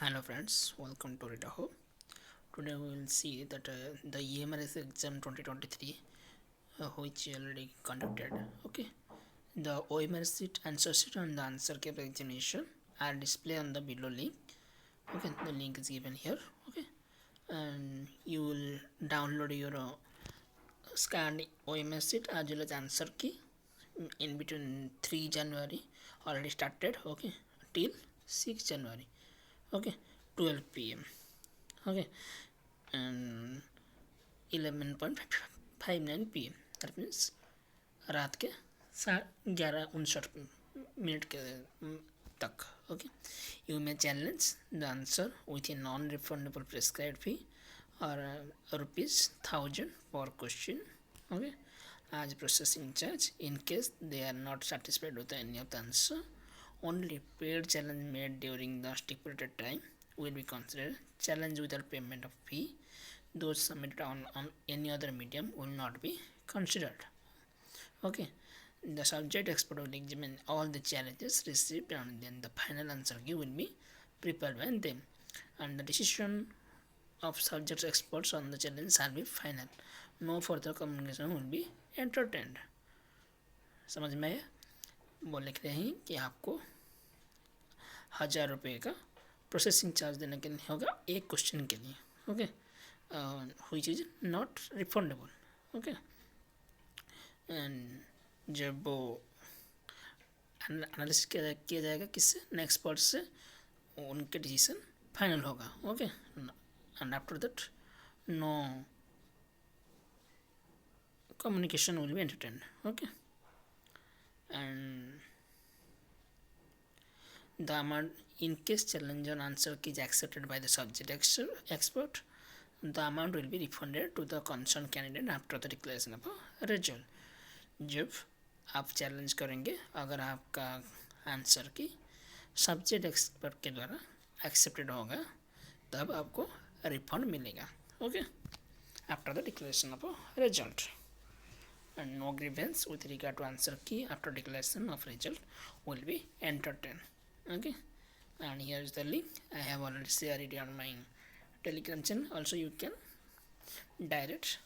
Hello friends, welcome to Ridaho. Today we will see that the EMRS exam 2023 which already conducted. Okay, the OMR sheet, answer sheet and the answer key of the examination are displayed on the below link. Okay, the link is given here. Okay, and you will download your scanned OMR sheet as well as answer key in between 3 January already started. Okay, till 6 January. Okay, 12 p.m. Okay, and 11:59 p.m. That means रात के 11:59 के तक. Okay, you may challenge the answer with a non-refundable prescribed fee or rupees 1,000 per question. Okay, as processing charge in case they are not satisfied with any of the answer. Only paid challenge made during the stipulated time will be considered challenge without payment of fee. Those submitted on any other medium will not be considered. Okay, the subject expert will examine all the challenges received and then the final answer key will be prepared by them, and the decision of subject experts on the challenge shall be final. No further communication will be entertained. समझ में आया? वो लिख रहे हैं कि आपको 1,000 रुपये का प्रोसेसिंग चार्ज देने के लिए होगा एक क्वेश्चन के लिए. Okay, which is not refundable. Okay, and जब वो एनालिसिस किया जाएगा किससे, नेक्स्ट एक्सपर्ट से, उनके डिसीजन फाइनल होगा. Okay, and after that no communication will be entertained. Okay, and the amount in case challenge on answer key is accepted by the subject expert, the amount will be refunded to the concerned candidate after the declaration of a result. जब आप challenge करेंगे, अगर आपका answer की subject expert के द्वारा accepted होगा तब आपको रिफंड मिलेगा. Okay, after the declaration of result. And no grievance with regard to answer key after declaration of result will be entertained. Okay, and here is the link. I have already shared it on my Telegram channel. Also you can direct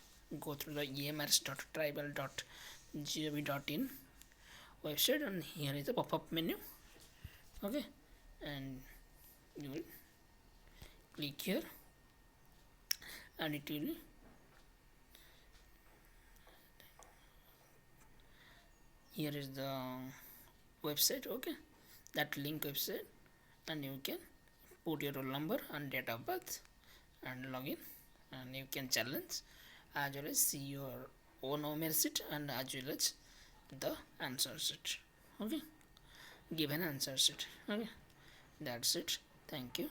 go through the emrs.tribal.gov.in website, and here is the pop-up menu. Okay, and you will click here and it will here is the website. Okay, that link website, and you can put your roll number and date of birth and log in, and you can challenge as well as see your own OMR sheet and as well as the answer sheet. Okay, given answer sheet. Okay, that's it. Thank you.